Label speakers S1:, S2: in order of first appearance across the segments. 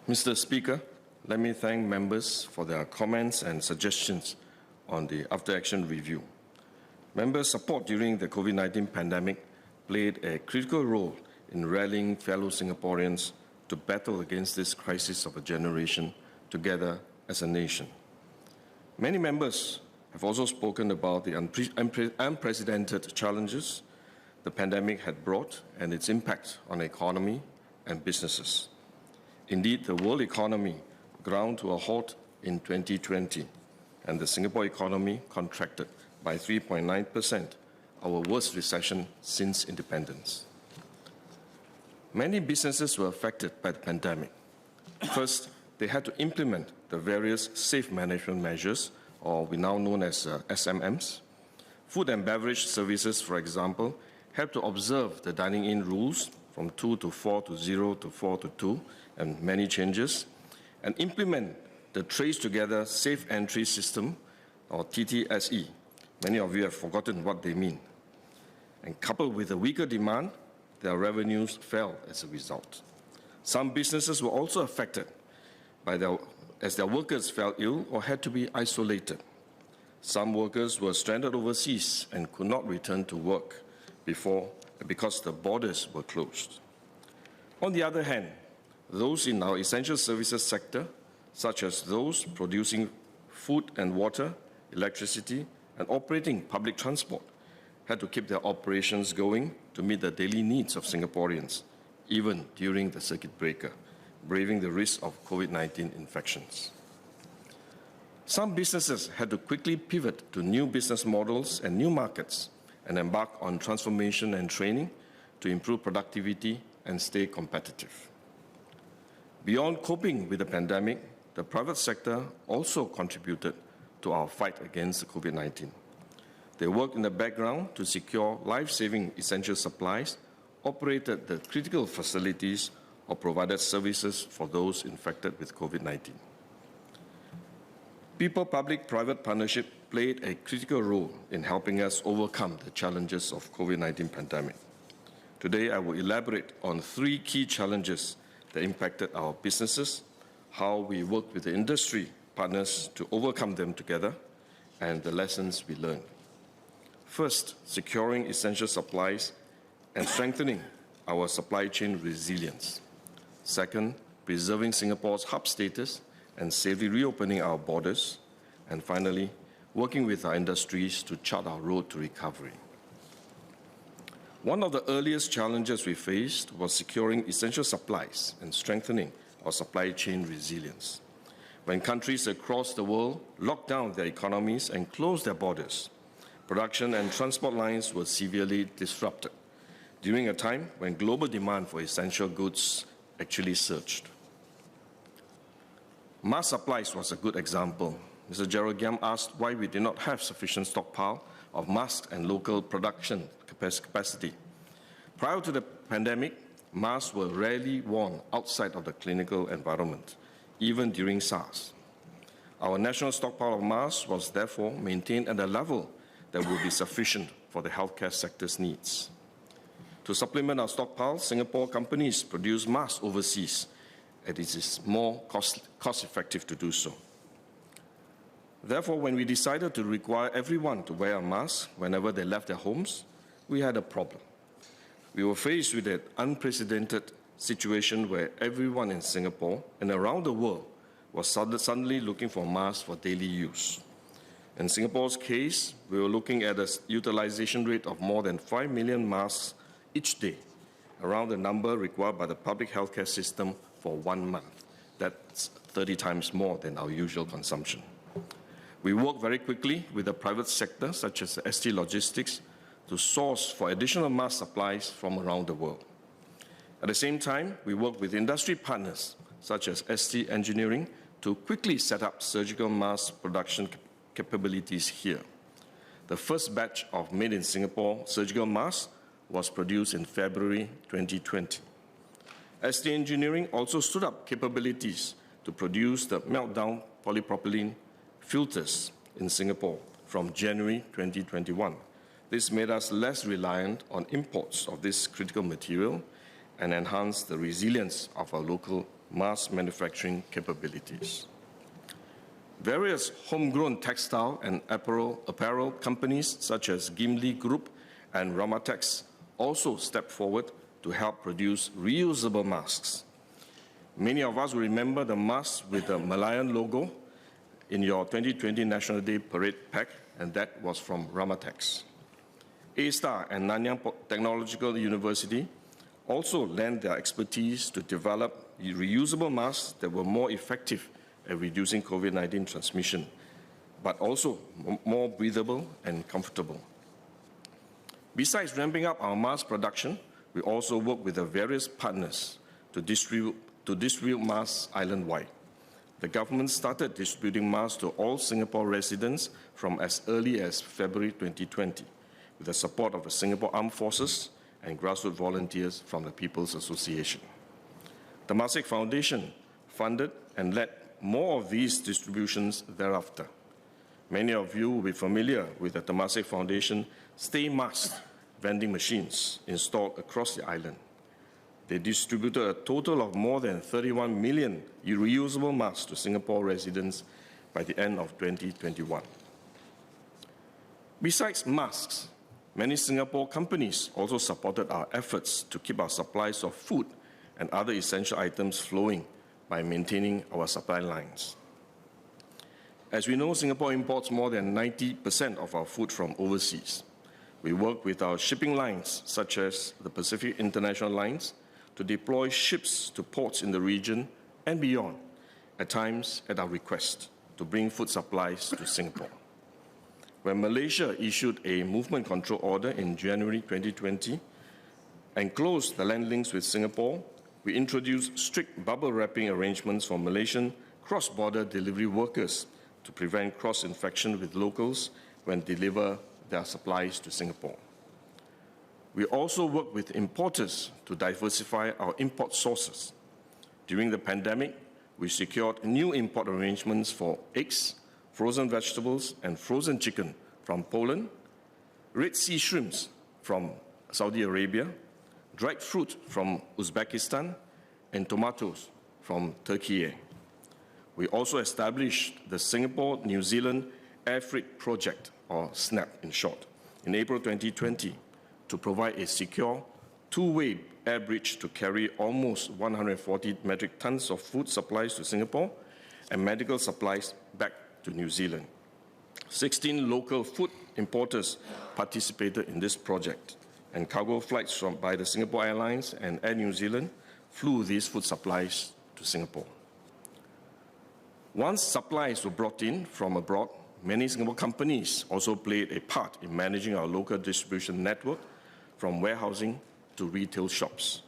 S1: Mr. Speaker, let me thank members for their comments and suggestions on the after-action review. Members' support during the COVID-19 pandemic played a critical role in rallying fellow Singaporeans to battle against this crisis of a generation together as a nation. Many members have also spoken about the unprecedented challenges the pandemic had brought and its impact on the economy and businesses. Indeed, the world economy ground to a halt in 2020, and the Singapore economy contracted by 3.9%, our worst recession since independence. Many businesses were affected by the pandemic. First, they had to implement the various safe management measures, or we now known as SMMs. Food and beverage services, for example, had to observe the dining-in rules from 2 to 4 to 0 to 4 to 2, and many changes, and implement the Trace Together Safe Entry System, or TTSE. Many of you have forgotten what they mean. And coupled with a weaker demand, their revenues fell as a result. Some businesses were also affected as their workers fell ill or had to be isolated. Some workers were stranded overseas and could not return to work because the borders were closed. On the other hand, those in our essential services sector, such as those producing food and water, electricity, and operating public transport, had to keep their operations going to meet the daily needs of Singaporeans, even during the circuit breaker, braving the risk of COVID-19 infections. Some businesses had to quickly pivot to new business models and new markets and embark on transformation and training to improve productivity and stay competitive. Beyond coping with the pandemic, the private sector also contributed to our fight against COVID-19. They worked in the background to secure life-saving essential supplies, operated the critical facilities, or provided services for those infected with COVID-19. People-public-private partnership played a critical role in helping us overcome the challenges of COVID-19 pandemic. Today, I will elaborate on 3 key challenges that impacted our businesses, how we worked with the industry partners to overcome them together, and the lessons we learned. First, securing essential supplies and strengthening our supply chain resilience. Second, preserving Singapore's hub status and safely reopening our borders. And finally, working with our industries to chart our road to recovery. One of the earliest challenges we faced was securing essential supplies and strengthening our supply chain resilience. When countries across the world locked down their economies and closed their borders, production and transport lines were severely disrupted during a time when global demand for essential goods actually surged. Mask supplies was a good example. Mr. Gerald Giam asked why we did not have sufficient stockpile of masks and local production capacity. Prior to the pandemic, masks were rarely worn outside of the clinical environment, even during SARS. Our national stockpile of masks was therefore maintained at a level that would be sufficient for the healthcare sector's needs. To supplement our stockpile, Singapore companies produce masks overseas, and it is more cost-effective to do so. Therefore, when we decided to require everyone to wear a mask whenever they left their homes, we had a problem. We were faced with an unprecedented situation where everyone in Singapore and around the world was suddenly looking for masks for daily use. In Singapore's case, we were looking at a utilization rate of more than 5 million masks each day, around the number required by the public healthcare system for 1 month. That's 30 times more than our usual consumption. We worked very quickly with the private sector, such as ST Logistics, to source for additional mask supplies from around the world. At the same time, we worked with industry partners, such as ST Engineering, to quickly set up surgical mask production capabilities here. The first batch of made in Singapore surgical masks was produced in February 2020. ST Engineering also stood up capabilities to produce the meltdown polypropylene filters in Singapore from January 2021. This made us less reliant on imports of this critical material and enhanced the resilience of our local mass manufacturing capabilities. Various homegrown textile and apparel companies such as Gimli Group and Ramatex also stepped forward to help produce reusable masks. Many of us will remember the mask with the Malayan logo in your 2020 National Day Parade pack, and that was from Ramatex. A-Star and Nanyang Technological University also lent their expertise to develop reusable masks that were more effective at reducing COVID-19 transmission, but also more breathable and comfortable. Besides ramping up our mask production, we also work with the various partners to distribute masks island-wide. The government started distributing masks to all Singapore residents from as early as February 2020, with the support of the Singapore Armed Forces and grassroots volunteers from the People's Association. The Temasek Foundation funded and led more of these distributions thereafter. Many of you will be familiar with the Temasek Foundation Stay Masked vending machines installed across the island. They distributed a total of more than 31 million reusable masks to Singapore residents by the end of 2021. Besides masks, many Singapore companies also supported our efforts to keep our supplies of food and other essential items flowing by maintaining our supply lines. As we know, Singapore imports more than 90% of our food from overseas. We work with our shipping lines, such as the Pacific International Lines, to deploy ships to ports in the region and beyond, at times at our request, to bring food supplies to Singapore. When Malaysia issued a movement control order in January 2020 and closed the land links with Singapore, we introduced strict bubble wrapping arrangements for Malaysian cross-border delivery workers to prevent cross-infection with locals when deliver their supplies to Singapore. We also work with importers to diversify our import sources. During the pandemic, we secured new import arrangements for eggs, frozen vegetables, and frozen chicken from Poland, Red Sea shrimps from Saudi Arabia, dried fruit from Uzbekistan, and tomatoes from Turkey. We also established the Singapore-New Zealand Air Freight Project, or SNAP in short, in April 2020 to provide a secure two-way air bridge to carry almost 140 metric tons of food supplies to Singapore and medical supplies back to New Zealand. 16 local food importers participated in this project, and cargo flights by the Singapore Airlines and Air New Zealand flew these food supplies to Singapore. Once supplies were brought in from abroad, many Singapore companies also played a part in managing our local distribution network from warehousing to retail shops.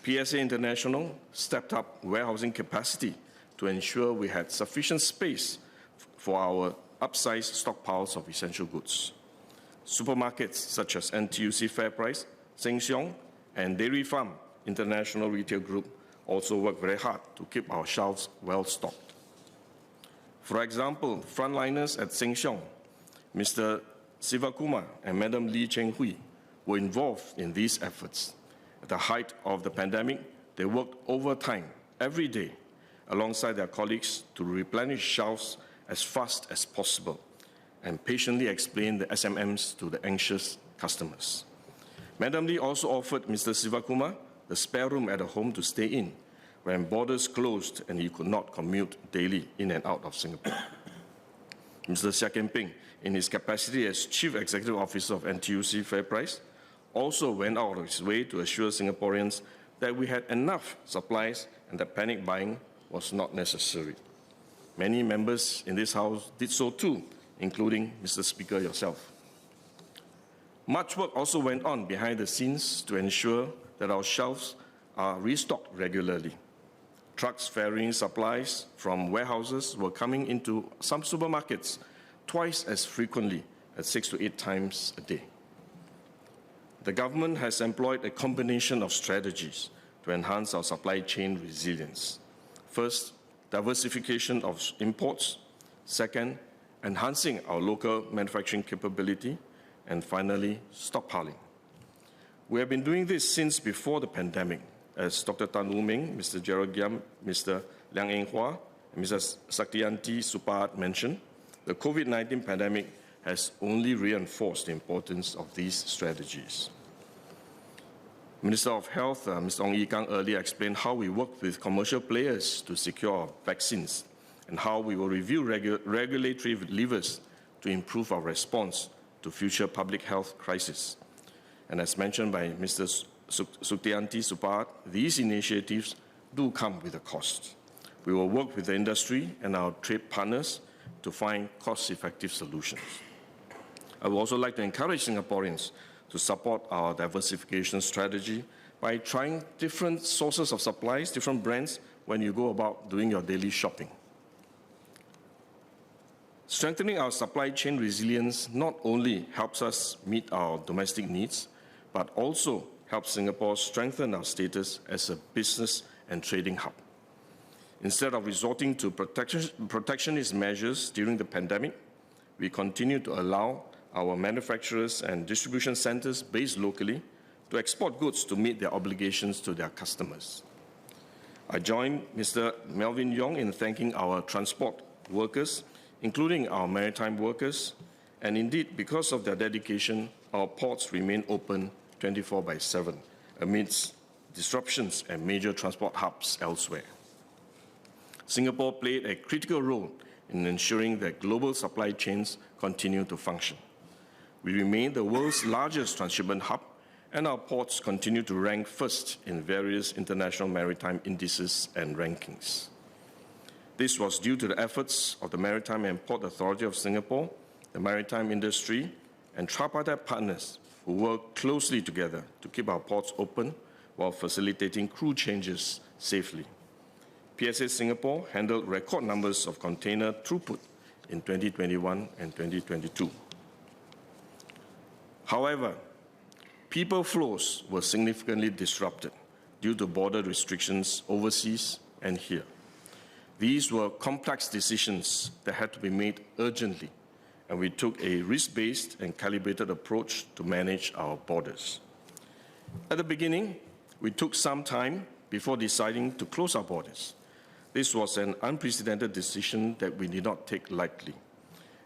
S1: PSA International stepped up warehousing capacity to ensure we had sufficient space for our upsized stockpiles of essential goods. Supermarkets such as NTUC FairPrice, Sheng Siong, and Dairy Farm International Retail Group also work very hard to keep our shelves well stocked. For example, frontliners at Sheng Siong, Mr. Sivakumar and Madam Lee Cheng Hui, were involved in these efforts. At the height of the pandemic, they worked overtime every day alongside their colleagues to replenish shelves as fast as possible and patiently explain the SMMs to the anxious customers. Madam Lee also offered Mr. Sivakumar the spare room at a home to stay in when borders closed and he could not commute daily in and out of Singapore. Mr. Seah Kian Peng, in his capacity as Chief Executive Officer of NTUC FairPrice, also went out of his way to assure Singaporeans that we had enough supplies and that panic buying was not necessary. Many members in this House did so too, including Mr. Speaker yourself. Much work also went on behind the scenes to ensure that our shelves are restocked regularly. Trucks ferrying supplies from warehouses were coming into some supermarkets twice as frequently as 6 to 8 times a day. The government has employed a combination of strategies to enhance our supply chain resilience. First, diversification of imports. Second, enhancing our local manufacturing capability. And finally, stockpiling. We have been doing this since before the pandemic, as Dr. Tan Wu Ming, Mr. Gerald Giam, Mr. Liang Eng Hua, and Mrs. Saktiyanti Supaat mentioned, the COVID-19 pandemic has only reinforced the importance of these strategies. Minister of Health, Mr. Ong Yi Kang, earlier explained how we work with commercial players to secure vaccines and how we will review regulatory levers to improve our response to future public health crises. And as mentioned by Mr. Saktiyanti Supaat, these initiatives do come with a cost. We will work with the industry and our trade partners to find cost-effective solutions. I would also like to encourage Singaporeans to support our diversification strategy by trying different sources of supplies, different brands, when you go about doing your daily shopping. Strengthening our supply chain resilience not only helps us meet our domestic needs, but also helps Singapore strengthen our status as a business and trading hub. Instead of resorting to protectionist measures during the pandemic, we continue to allow our manufacturers and distribution centers based locally to export goods to meet their obligations to their customers. I join Mr. Melvin Yong in thanking our transport workers, including our maritime workers, and indeed, because of their dedication, our ports remain open 24/7 amidst disruptions at major transport hubs elsewhere. Singapore played a critical role in ensuring that global supply chains continue to function. We remain the world's largest transshipment hub, and our ports continue to rank first in various international maritime indices and rankings. This was due to the efforts of the Maritime and Port Authority of Singapore, the maritime industry, and tripartite partners who work closely together to keep our ports open while facilitating crew changes safely. PSA Singapore handled record numbers of container throughput in 2021 and 2022. However, people flows were significantly disrupted due to border restrictions overseas and here. These were complex decisions that had to be made urgently, and we took a risk-based and calibrated approach to manage our borders. At the beginning, we took some time before deciding to close our borders. This was an unprecedented decision that we did not take lightly.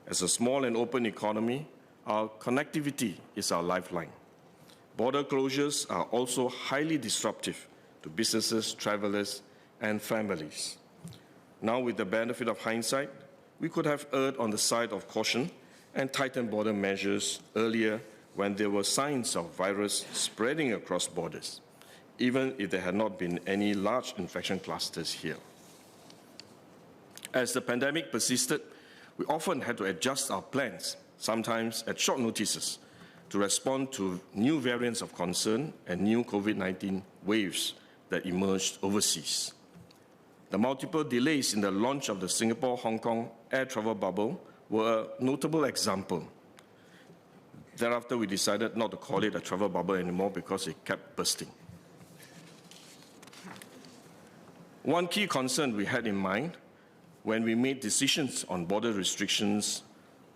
S1: As a small and open economy, our connectivity is our lifeline. Border closures are also highly disruptive to businesses, travelers, and families. Now, with the benefit of hindsight, we could have erred on the side of caution and tightened border measures earlier when there were signs of virus spreading across borders, even if there had not been any large infection clusters here. As the pandemic persisted, we often had to adjust our plans, sometimes at short notices, to respond to new variants of concern and new COVID-19 waves that emerged overseas. The multiple delays in the launch of the Singapore-Hong Kong air travel bubble were a notable example. Thereafter, we decided not to call it a travel bubble anymore because it kept bursting. One key concern we had in mind when we made decisions on border restrictions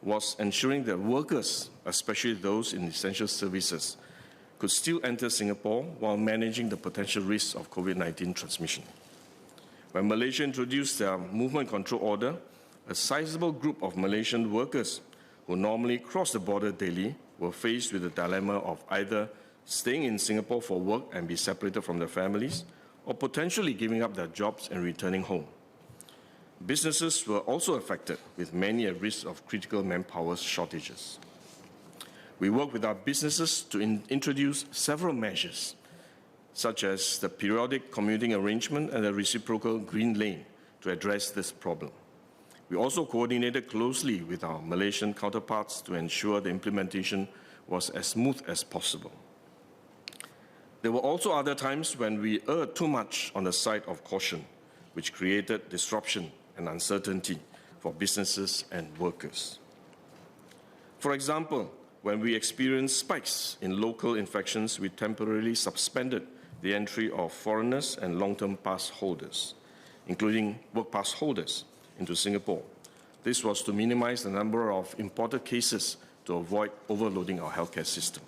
S1: was ensuring that workers, especially those in essential services, could still enter Singapore while managing the potential risks of COVID-19 transmission. When Malaysia introduced their movement control order, a sizable group of Malaysian workers who normally cross the border daily were faced with the dilemma of either staying in Singapore for work and be separated from their families, or potentially giving up their jobs and returning home. Businesses were also affected, with many at risk of critical manpower shortages. We worked with our businesses to introduce several measures, such as the periodic commuting arrangement and the reciprocal green lane, to address this problem. We also coordinated closely with our Malaysian counterparts to ensure the implementation was as smooth as possible. There were also other times when we erred too much on the side of caution, which created disruption and uncertainty for businesses and workers. For example, when we experienced spikes in local infections, we temporarily suspended the entry of foreigners and long-term pass holders, including work pass holders, into Singapore. This was to minimize the number of imported cases to avoid overloading our healthcare system.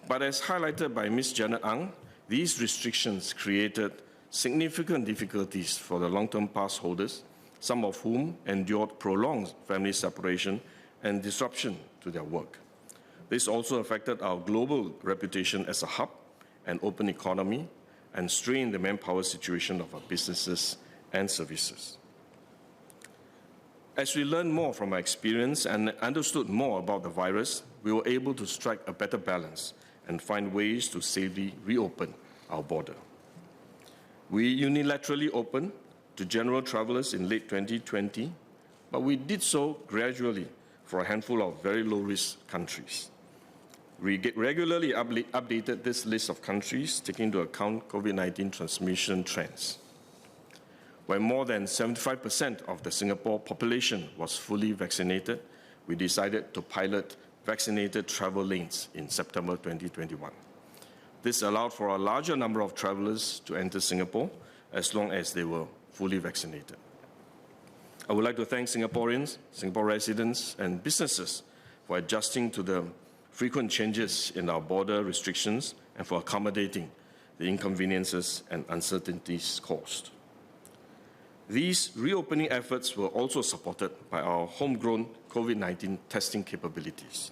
S1: But as highlighted by Ms. Janet Ang, These restrictions created significant difficulties for the long-term pass holders, some of whom endured prolonged family separation and disruption to their work. This also affected our global reputation as a hub and open economy and strained the manpower situation of our businesses and services. As we learned more from our experience and understood more about the virus, we were able to strike a better balance and find ways to safely reopen our border. We unilaterally opened to general travelers in late 2020, but we did so gradually for a handful of very low-risk countries. We regularly updated this list of countries, taking into account COVID-19 transmission trends. When more than 75% of the Singapore population was fully vaccinated, we decided to pilot vaccinated travel lanes in September 2021. This allowed for a larger number of travelers to enter Singapore as long as they were fully vaccinated. I would like to thank Singaporeans, Singapore residents, and businesses for adjusting to the frequent changes in our border restrictions and for accommodating the inconveniences and uncertainties caused. These reopening efforts were also supported by our homegrown COVID-19 testing capabilities.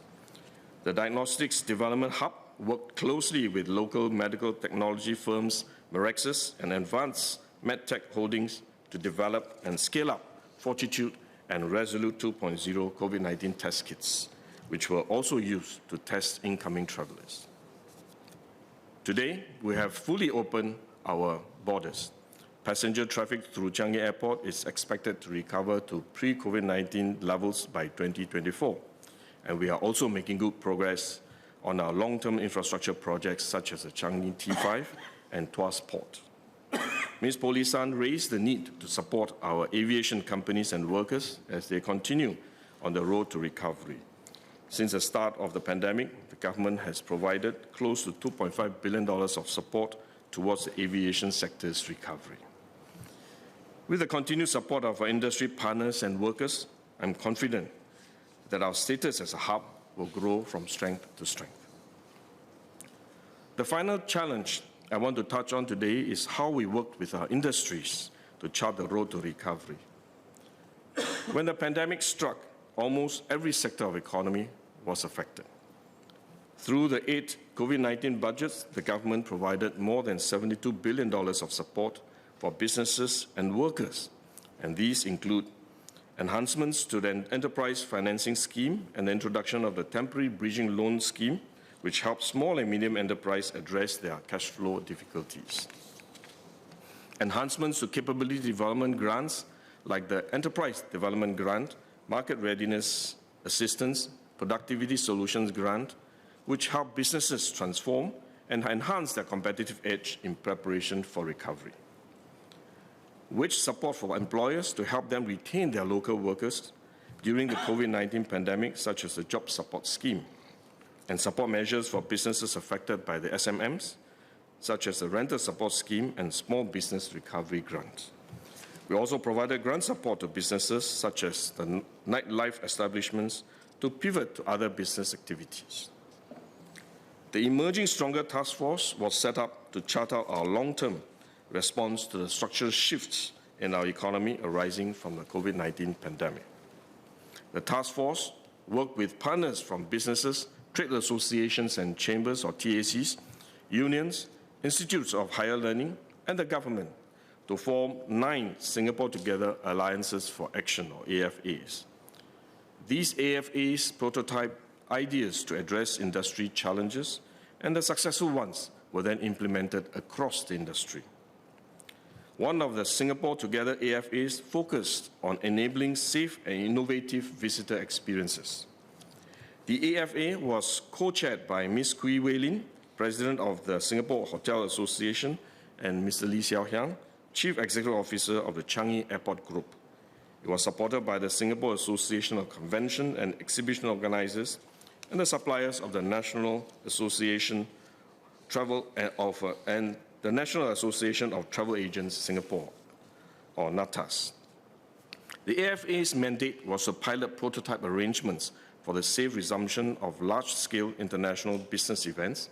S1: The Diagnostics Development Hub worked closely with local medical technology firms Merexus and Advanced MedTech Holdings to develop and scale up Fortitude and Resolute 2.0 COVID-19 test kits, which were also used to test incoming travelers. Today, we have fully opened our borders. Passenger traffic through Changi Airport is expected to recover to pre-COVID-19 levels by 2024. And we are also making good progress on our long-term infrastructure projects such as the Changi T5 and Tuas Port. Ms. Polisan raised the need to support our aviation companies and workers as they continue on the road to recovery. Since the start of the pandemic, the government has provided close to $2.5 billion of support towards the aviation sector's recovery. With the continued support of our industry partners and workers, I'm confident that our status as a hub will grow from strength to strength. The final challenge I want to touch on today is how we work with our industries to chart the road to recovery. When the pandemic struck, almost every sector of the economy was affected. Through the 8 COVID-19 budgets, the government provided more than $72 billion of support for businesses and workers, and these include enhancements to the Enterprise Financing Scheme and the introduction of the Temporary Bridging Loan Scheme, which helps small and medium enterprises address their cash flow difficulties. Enhancements to capability development grants like the Enterprise Development Grant, Market Readiness Assistance, Productivity Solutions Grant, which help businesses transform and enhance their competitive edge in preparation for recovery. Wage support for employers to help them retain their local workers during the COVID-19 pandemic, such as the Job Support Scheme, and support measures for businesses affected by the SMMs, such as the Rental Support Scheme and Small Business Recovery Grant. We also provided grant support to businesses, such as the nightlife establishments, to pivot to other business activities. The Emerging Stronger Task Force was set up to chart out our long-term response to the structural shifts in our economy arising from the COVID-19 pandemic. The task force worked with partners from businesses, trade associations and chambers or TACs, unions, institutes of higher learning, and the government to form 9 Singapore Together Alliances for Action or AFAs. These AFAs prototype ideas to address industry challenges, and the successful ones were then implemented across the industry. One of the Singapore Together AFAs focused on enabling safe and innovative visitor experiences. The AFA was co-chaired by Ms. Kui Wei Lin, President of the Singapore Hotel Association, and Mr. Lee Xiao Hiang, Chief Executive Officer of the Changi Airport Group. It was supported by the Singapore Association of Convention and Exhibition Organizers and the suppliers of the National Association and the National Association of Travel Agents Singapore, or NATAS. The AFA's mandate was to pilot prototype arrangements for the safe resumption of large-scale international business events,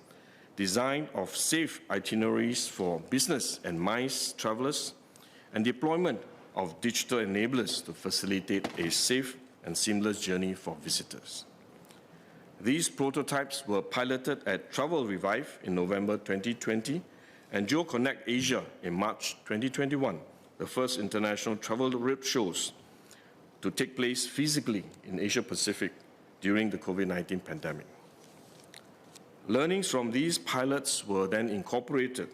S1: design of safe itineraries for business and MICE travelers, and deployment of digital enablers to facilitate a safe and seamless journey for visitors. These prototypes were piloted at Travel Revive in November 2020 and GeoConnect Asia in March 2021, the first international travel roadshows to take place physically in Asia Pacific during the COVID-19 pandemic. Learnings from these pilots were then incorporated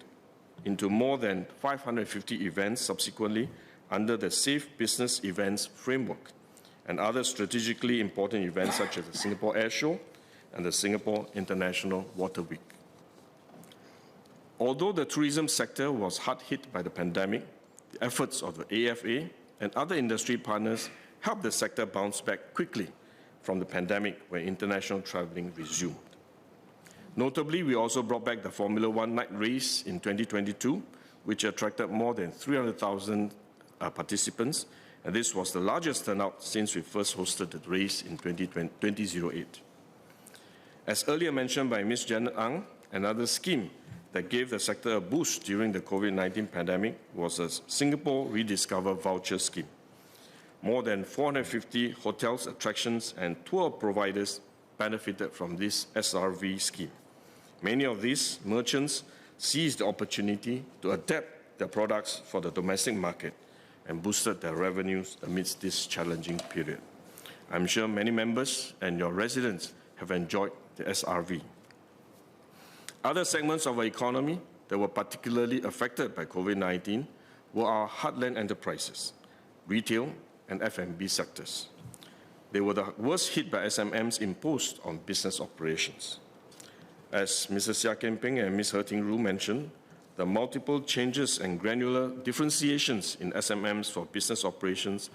S1: into more than 550 events subsequently under the Safe Business Events framework and other strategically important events such as the Singapore Air Show and the Singapore International Water Week. Although the tourism sector was hard hit by the pandemic, the efforts of the AFA and other industry partners helped the sector bounce back quickly from the pandemic when international traveling resumed. Notably, we also brought back the Formula One night race in 2022, which attracted more than 300,000 participants, and this was the largest turnout since we first hosted the race in 2008. As earlier mentioned by Ms. Janet Ang, another scheme that gave the sector a boost during the COVID-19 pandemic was a Singapore Rediscover voucher scheme. More than 450 hotels, attractions, and tour providers benefited from this SRV scheme. Many of these merchants seized the opportunity to adapt their products for the domestic market and boosted their revenues amidst this challenging period. I'm sure many members and your residents have enjoyed the SRV. Other segments of our economy that were particularly affected by COVID-19 were our heartland enterprises, retail and F&B sectors. They were the worst hit by SMMs imposed on business operations. As Mr. Seah Kian Peng and Ms. He Ting Ru mentioned, the multiple changes and granular differentiations in SMMs for business operations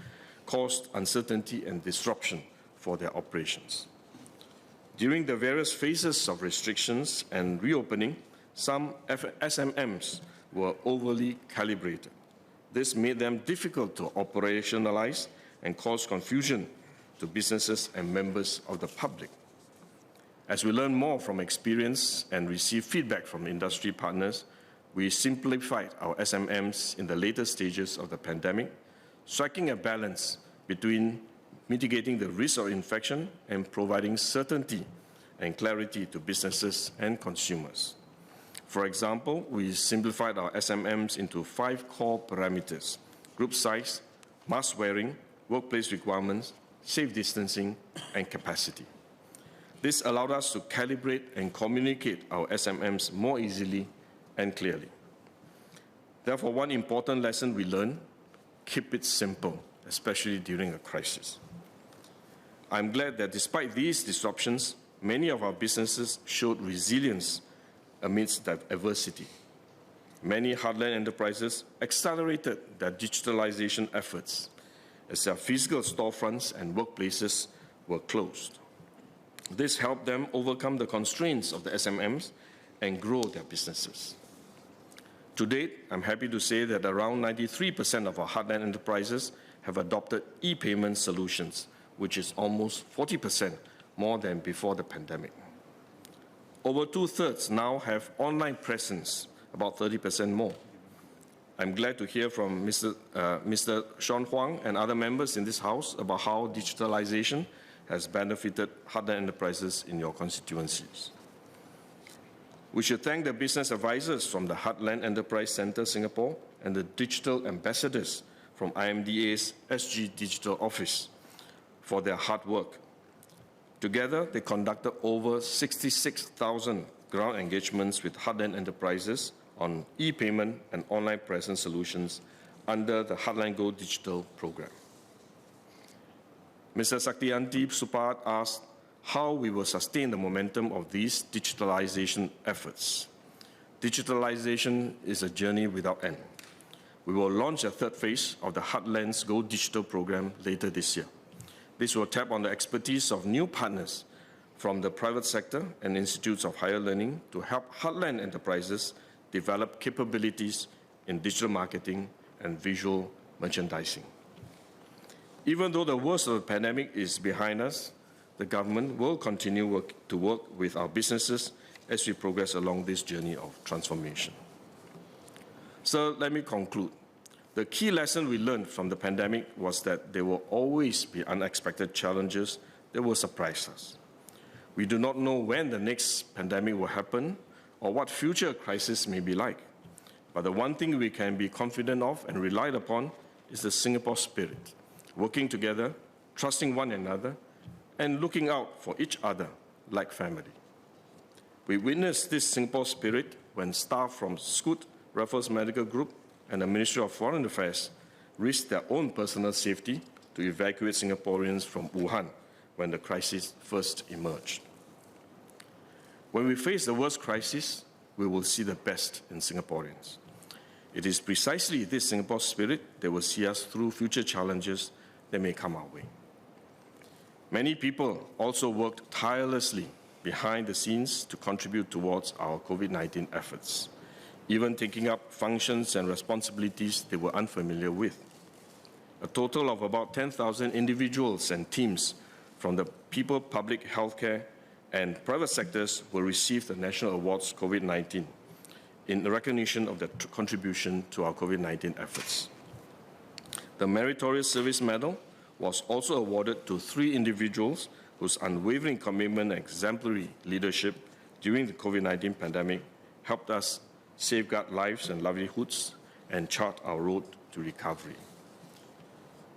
S1: caused uncertainty and disruption for their operations. During the various phases of restrictions and reopening, some SMMs were overly calibrated. This made them difficult to operationalize and caused confusion to businesses and members of the public. As we learn more from experience and receive feedback from industry partners, we simplified our SMMs in the later stages of the pandemic, striking a balance between mitigating the risk of infection and providing certainty and clarity to businesses and consumers. For example, we simplified our SMMs into 5 core parameters: group size, mask wearing, workplace requirements, safe distancing, and capacity. This allowed us to calibrate and communicate our SMMs more easily and clearly. Therefore, one important lesson we learned: keep it simple, especially during a crisis. I'm glad that despite these disruptions, many of our businesses showed resilience amidst that adversity. Many heartland enterprises accelerated their digitalization efforts as their physical storefronts and workplaces were closed. This helped them overcome the constraints of the SMMs and grow their businesses. To date, I'm happy to say that around 93% of our heartland enterprises have adopted e-payment solutions, which is almost 40% more than before the pandemic. Over 2/3 now have online presence, about 30% more. I'm glad to hear from Mr. Sean Huang and other members in this House about how digitalization has benefited heartland enterprises in your constituencies. We should thank the business advisors from the Heartland Enterprise Centre Singapore and the digital ambassadors from IMDA's SG Digital Office for their hard work. Together, they conducted over 66,000 ground engagements with heartland enterprises on e-payment and online presence solutions under the Heartland Go Digital program. Mr. Saktiyanti Supat asked how we will sustain the momentum of these digitalization efforts. Digitalization is a journey without end. We will launch a 3rd phase of the Heartlands Go Digital program later this year. This will tap on the expertise of new partners from the private sector and institutes of higher learning to help heartland enterprises develop capabilities in digital marketing and visual merchandising. Even though the worst of the pandemic is behind us, the government will continue to work with our businesses as we progress along this journey of transformation. So let me conclude. The key lesson we learned from the pandemic was that there will always be unexpected challenges that will surprise us. We do not know when the next pandemic will happen or what future crisis may be like. But the one thing we can be confident of and relied upon is the Singapore spirit, working together, trusting one another, and looking out for each other like family. We witnessed this Singapore spirit when staff from Scoot Raffles Medical Group and the Ministry of Foreign Affairs risked their own personal safety to evacuate Singaporeans from Wuhan when the crisis first emerged. When we face the worst crisis, we will see the best in Singaporeans. It is precisely this Singapore spirit that will see us through future challenges that may come our way. Many people also worked tirelessly behind the scenes to contribute towards our COVID-19 efforts, even taking up functions and responsibilities they were unfamiliar with. A total of about 10,000 individuals and teams from the people, public, healthcare, and private sectors will receive the National Awards COVID-19 in recognition of their contribution to our COVID-19 efforts. The Meritorious Service Medal was also awarded to 3 individuals whose unwavering commitment and exemplary leadership during the COVID-19 pandemic helped us safeguard lives and livelihoods and chart our road to recovery.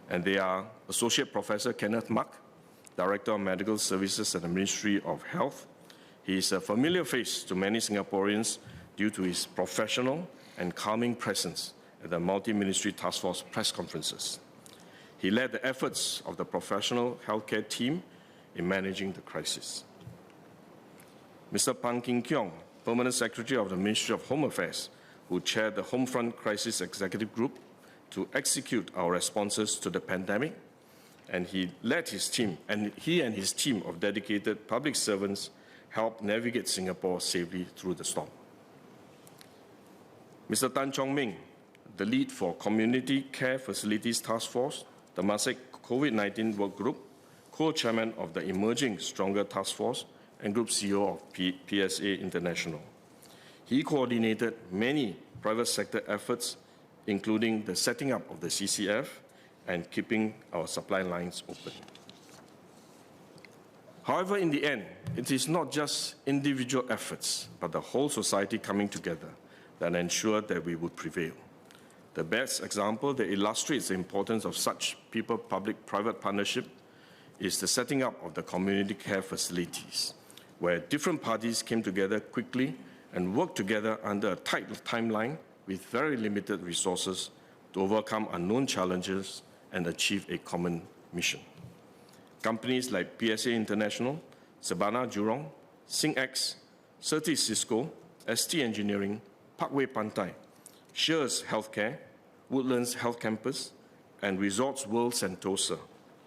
S1: And they are Associate Professor Kenneth Mak, Director of Medical Services at the Ministry of Health. He is a familiar face to many Singaporeans due to his professional and calming presence at the multi-ministry task force press conferences. He led the efforts of the professional healthcare team in managing the crisis. Mr. Gan Kim Yong, Permanent Secretary of the Ministry of Home Affairs, who chaired the Homefront Crisis Executive Group to execute our responses to the pandemic, and he led his team, and he and his team of dedicated public servants helped navigate Singapore safely through the storm. Mr. Tan Chong Ming, the lead for Community Care Facilities Task Force, the Temasek COVID-19 Work Group, co-chairman of the Emerging Stronger Task Force, and Group CEO of PSA International. He coordinated many private sector efforts, including the setting up of the CCF and keeping our supply lines open. However, in the end, it is not just individual efforts, but the whole society coming together that ensured that we would prevail. The best example that illustrates the importance of such people-public-private partnership is the setting up of the community care facilities, where different parties came together quickly and worked together under a tight timeline with very limited resources to overcome unknown challenges and achieve a common mission. Companies like PSA International, Sabana Jurong, SingX, Certis Cisco, ST Engineering, Parkway Pantai, Shears Healthcare, Woodlands Health Campus, and Resorts World Sentosa,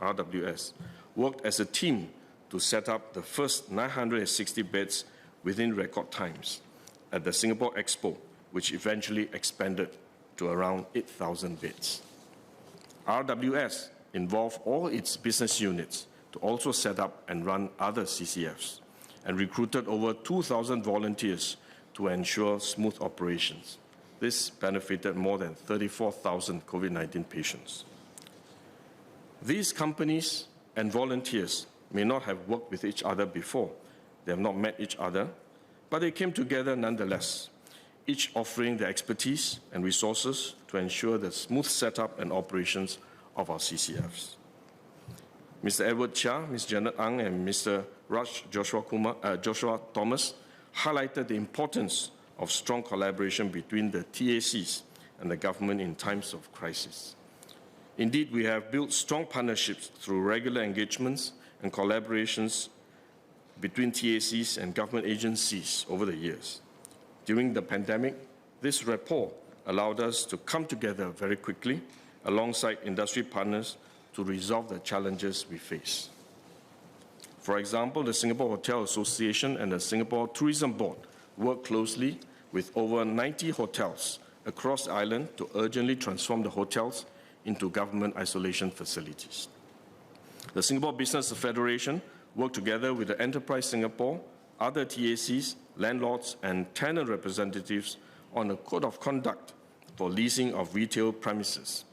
S1: RWS, worked as a team to set up the first 960 beds within record times at the Singapore Expo, which eventually expanded to around 8,000 beds. RWS involved all its business units to also set up and run other CCFs and recruited over 2,000 volunteers to ensure smooth operations. This benefited more than 34,000 COVID-19 patients. These companies and volunteers may not have worked with each other before. They have not met each other, but they came together nonetheless, each offering their expertise and resources to ensure the smooth setup and operations of our CCFs. Mr. Edward Chia, Ms. Janet Ang, and Mr. Raj Joshua Thomas highlighted the importance of strong collaboration between the TACs and the government in times of crisis. Indeed, we have built strong partnerships through regular engagements and collaborations between TACs and government agencies over the years. During the pandemic, this rapport allowed us to come together very quickly alongside industry partners to resolve the challenges we face. For example, the Singapore Hotel Association and the Singapore Tourism Board work closely with over 90 hotels across the island to urgently transform the hotels into government isolation facilities. The Singapore Business Federation worked together with the Enterprise Singapore, other TACs landlords and tenant representatives on a code of conduct for leasing of retail premises.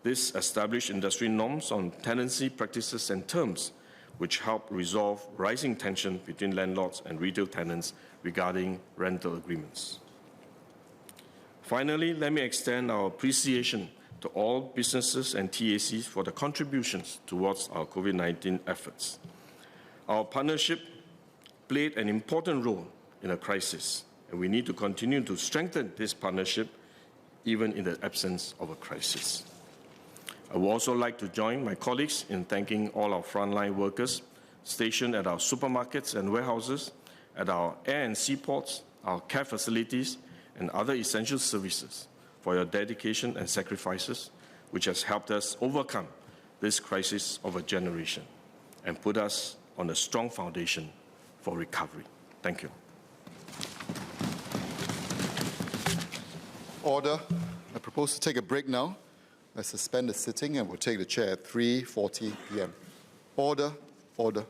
S1: This established industry norms on tenancy practices and terms, which help resolve rising tension between landlords and retail tenants regarding rental agreements. Finally, let me extend our appreciation to all businesses and TACs for the contributions towards our COVID-19 efforts. Our partnership played an important role in a crisis, and we need to continue to strengthen this partnership even in the absence of a crisis. I would also like to join my colleagues in thanking all our frontline workers stationed at our supermarkets and warehouses, at our air and seaports, our care facilities, and other essential services for your dedication and sacrifices, which has helped us overcome this crisis of a generation and put us on a strong foundation for recovery. Thank you.
S2: Order. I propose to take a break now. I suspend the sitting and we'll take the chair at 3:40 p.m. Order, order.